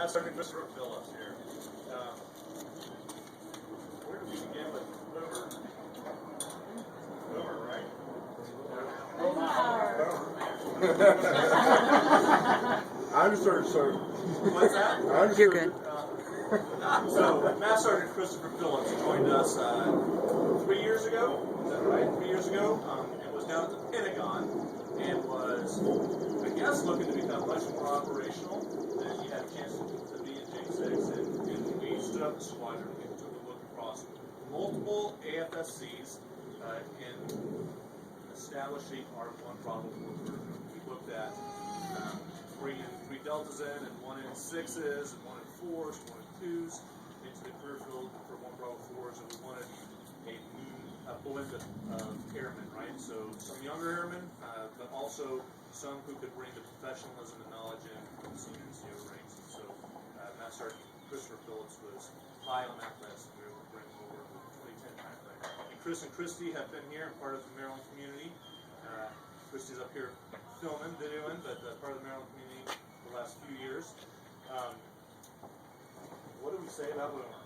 Master Sergeant Christopher Phillips here. Where do we begin with Boomer? Boomer, right? I'm just sort of What's that? You're good. So, Master Sergeant Christopher Phillips joined us 3 years ago. Is that right? 3 years ago, and was down at the Pentagon and was, I guess, looking to become much more operational. Then he had a chance to be at J6, and we stood up the squadron and took a look across multiple AFSCs in establishing our one Bravo 4 version. We looked at bringing 3 deltas in and 1 in 6s and 1 in 4s, 1 in 2s into the career field for 1 Bravo 4s, and we wanted a blend of airmen, right? So some younger airmen, but also some who could bring the professionalism and knowledge in from the senior NCO ranks. And so Master Sergeant Christopher Phillips was high on that list. We were able to bring him over in the 2010 timeframe. And Chris and Christy have been here and part of the Maryland community. Christy's up here filming, videoing, but part of the Maryland community for the last few years. What do we say about Boomer?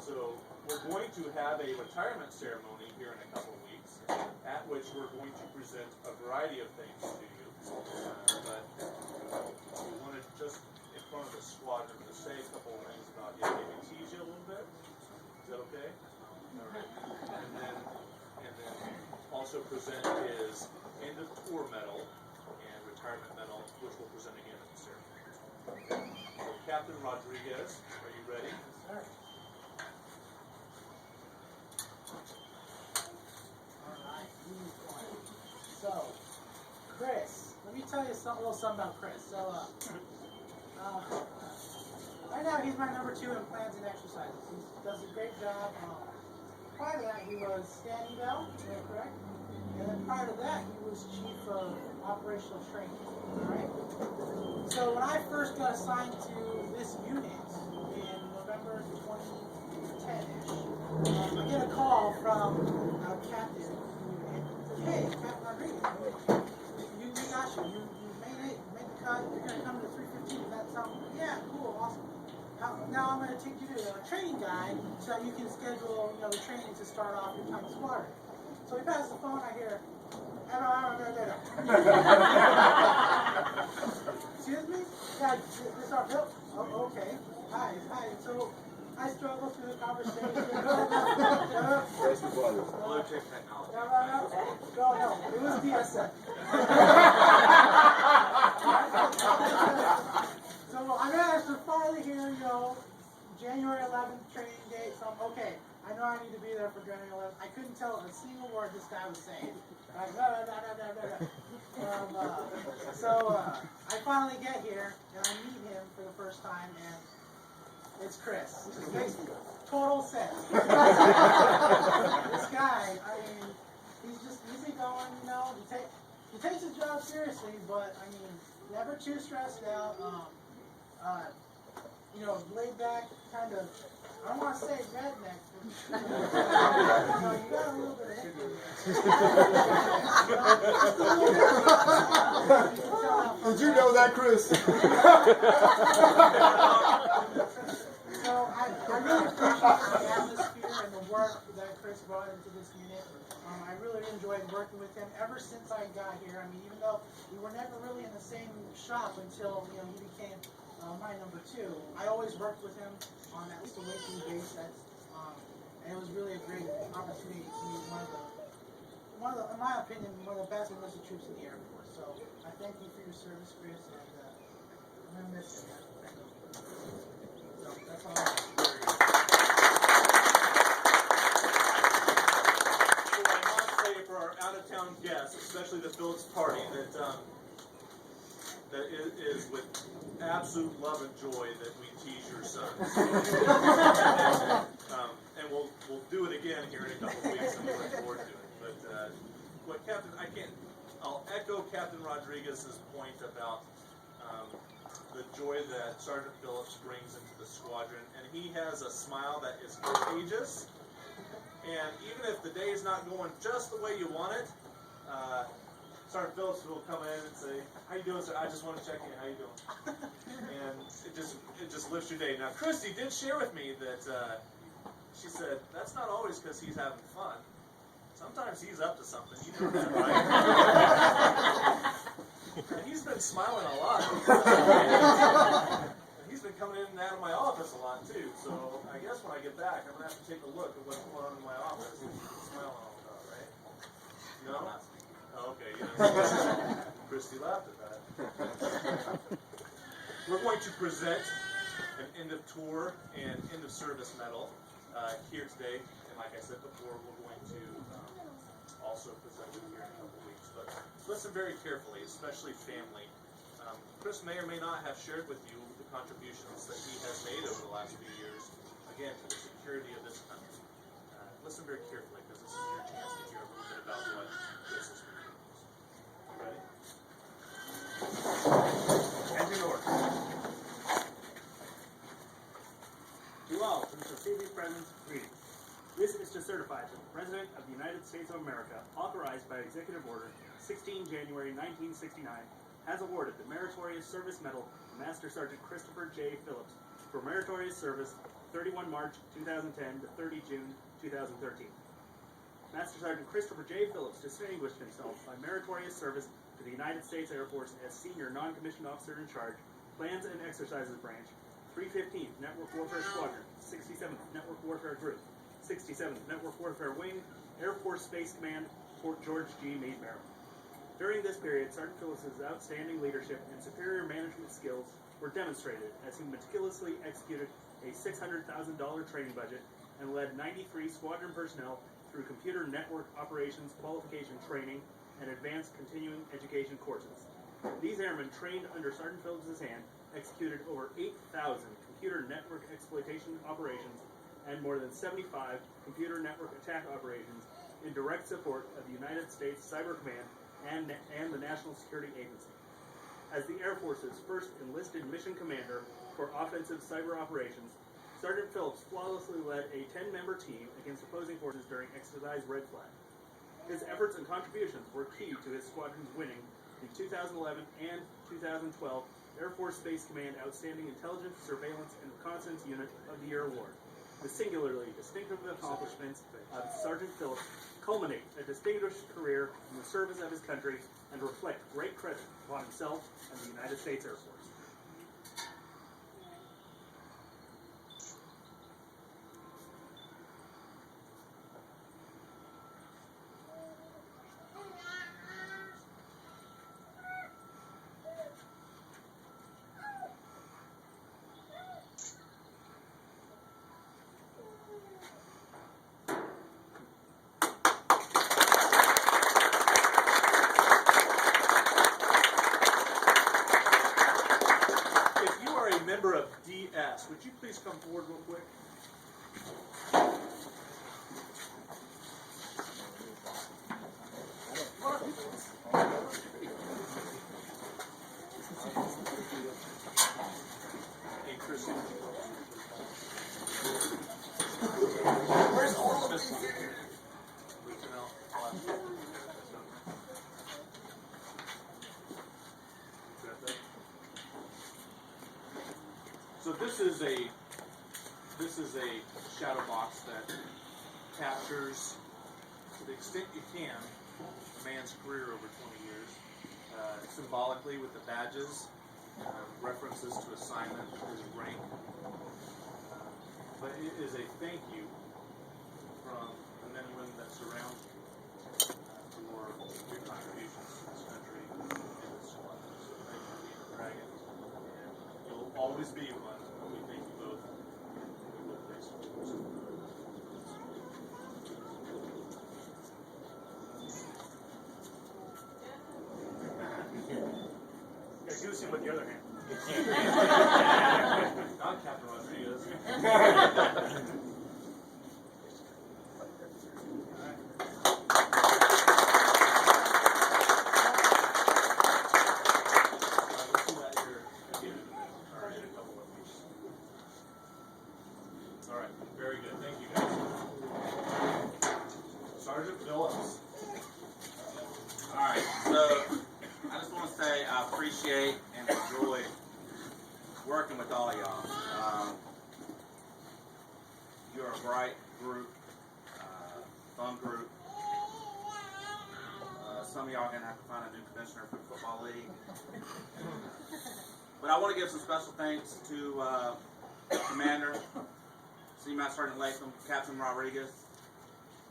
So we're going to have a retirement ceremony here in a couple of weeks, at which we're going to present a variety of things to you. But we wanted just in front of the squadron to say a couple of things about you, maybe tease you a little bit. Is that okay? All right. And then also present his end of tour medal and retirement medal, which we'll present again at the ceremony. So Captain Rodriguez, are you ready? Yes, sir. Alright, so, Chris, let me tell you a little something about Chris. So, right now he's my number 2 in plans and exercises. He does a great job. Prior to that, he was standing bell, is that correct? And then prior to that, he was chief of operational training. Alright? So when I first got assigned to this unit in November 2010-ish, I get a call from a captain and says, "Hey, Captain Rodriguez, you got you made it, you made the cut, you're going to come to 315, does that sound good?" "Yeah, cool, awesome. Now I'm going to take you to a training guide so that you can schedule, the training to start off your time squadron." So we pass the phone, I hear, "Excuse me? Yeah, this our bill? Oh, okay. Hi. So I struggle through the conversation. Blue chip technology. No, it was DSM. So I'm asked to finally hear, January 11th training date. So okay, I know I need to be there for January 11th. I couldn't tell a single word this guy was saying. So I finally get here and I meet him for the first time, and it's Chris. It makes total sense. This guy, I mean, he's just easygoing, He takes his job seriously, but I mean, never too stressed out. Laid back, kind of. I don't want to say redneck, but you got a little bit of history there. Did you know that, Chris? So I really appreciate the atmosphere and the work that Chris brought into this unit. I really enjoyed working with him ever since I got here. I mean, even though we were never really in the same shop until he became my number 2. I always worked with him on at least a weekly basis, and it was really a great opportunity to meet in my opinion, one of the best enlisted troops in the Air Force. So I thank you for your service, Chris, and I'm gonna miss you, man. Thank you. So that's all I have. So I must say for our out-of-town guests, especially the Phillips party, that it is with absolute love and joy that we tease your sons. And we'll do it again here in a couple of weeks, and we look forward to it. But I'll echo Captain Rodriguez's point about the joy that Sergeant Phillips brings into the squadron, and he has a smile that is contagious. And even if the day is not going just the way you want it, Sergeant Phillips will come in and say, "How you doing, sir? I just want to check in. How you doing?" And it just lifts your day. Now, Christy did share with me that she said that's not always because he's having fun. Sometimes he's up to something. You know that, right? And he's been smiling a lot. And he's been coming in and out of my office a lot too. So I guess when I get back, I'm gonna have to take a look at what's going on in my office. He's been smiling all the time, right? No. Oh, okay. Yeah. Christy laughed at that. We're going to present an end of tour and end of service medal here today. And like I said before, we're going to also present it here in a couple weeks. But listen very carefully, especially family. Chris may or may not have shared with you the contributions that he has made over the last few years, again, to the security of this country. Listen very carefully, because this is your chance to hear a little bit about what this is means. Ready? Engine order. To all who shall see these presents, greetings. This is to certify that the President of the United States of America, authorized by Executive Order 16 January 1969, has awarded the Meritorious Service Medal to Master Sergeant Christopher J. Phillips for meritorious service 31 March 2010 to 30 June 2013. Master Sergeant Christopher J. Phillips distinguished himself by meritorious service to the United States Air Force as Senior Non-Commissioned Officer in Charge, Plans and Exercises Branch, 315th Network Warfare Squadron, 67th Network Warfare Group, 67th Network Warfare Wing, Air Force Space Command, Fort George G. Meade, Maryland. During this period, Sergeant Phillips' outstanding leadership and superior management skills were demonstrated as he meticulously executed a $600,000 training budget and led 93 squadron personnel through computer network operations qualification training and advanced continuing education courses. These airmen trained under Sergeant Phillips' hand executed over 8,000 computer network exploitation operations and more than 75 computer network attack operations in direct support of the United States Cyber Command and the National Security Agency. As the Air Force's first enlisted mission commander for offensive cyber operations, Sergeant Phillips flawlessly led a 10-member team against opposing forces during Exercise Red Flag. His efforts and contributions were key to his squadron's winning the 2011 and 2012 Air Force Space Command Outstanding Intelligence, Surveillance, and Reconnaissance Unit of the Year Award. The singularly distinctive accomplishments of Sergeant Phillips culminate a distinguished career in the service of his country and reflect great credit upon himself and the United States Air Force. Member of DS, would you please come forward real quick? Hey, Chris. Where's all of this? So this is a shadow box that captures, to the extent you can, a man's career over 20 years. Symbolically with the badges, references to assignment, his rank. But it is a thank you from the men and women that surround you for your contributions to this country and this squadron. So thank you for being a dragon. And you'll always be one. We thank you both. We will praise you. Yeah, Goosey with the other hand. Not Captain Rodriguez. All right, very good. Thank you, guys. Sergeant Phillips. All right, so appreciate and enjoy working with all y'all. You're a bright group, fun group. Some of y'all are going to have to find a new commissioner for the football league. But I want to give some special thanks to Commander, Senior Master Sergeant Latham, Captain Rodriguez,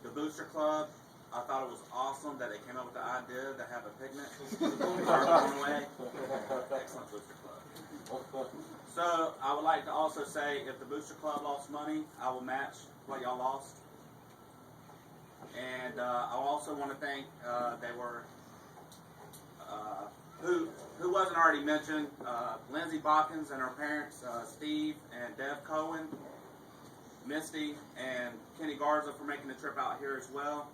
the Booster Club. I thought it was awesome that they came up with the idea to have a picnic. Excellent Booster Club. So I would like to also say, if the Booster Club lost money, I will match what y'all lost. And I also want to thank who wasn't already mentioned, Lindsay Botkins and her parents, Steve and Deb Cohen, Misty and Kenny Garza for making the trip out here as well.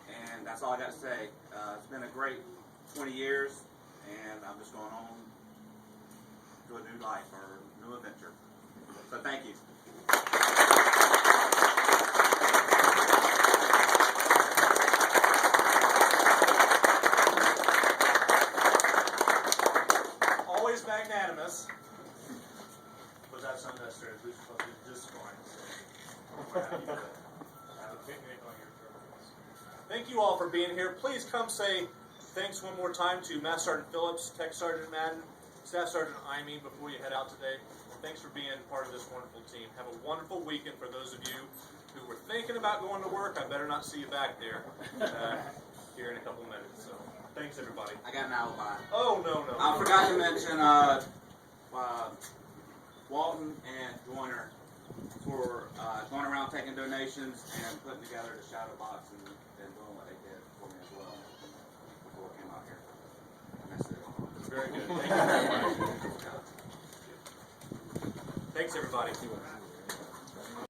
And that's all I got to say. It's been a great 20 years, and I'm just going on to a new life or new adventure. So thank you. Always magnanimous, but that's unnecessary. Booster Club is just fine. So have a picnic on your terminals. Thank you all for being here. Please come say thanks one more time to Master Sergeant Phillips, Tech Sergeant Madden, Staff Sergeant Imee before you head out today. Thanks for being part of this wonderful team. Have a wonderful weekend for those of you who were thinking about going to work. I better not see you back there here in a couple minutes. So thanks, everybody. I got an alibi. Oh, no. I forgot to mention Walton and Joyner for going around taking donations and putting together the shadow box and doing what they did for me as well before I came out here. And that's it. Very good. Thank you very much. Thanks, everybody.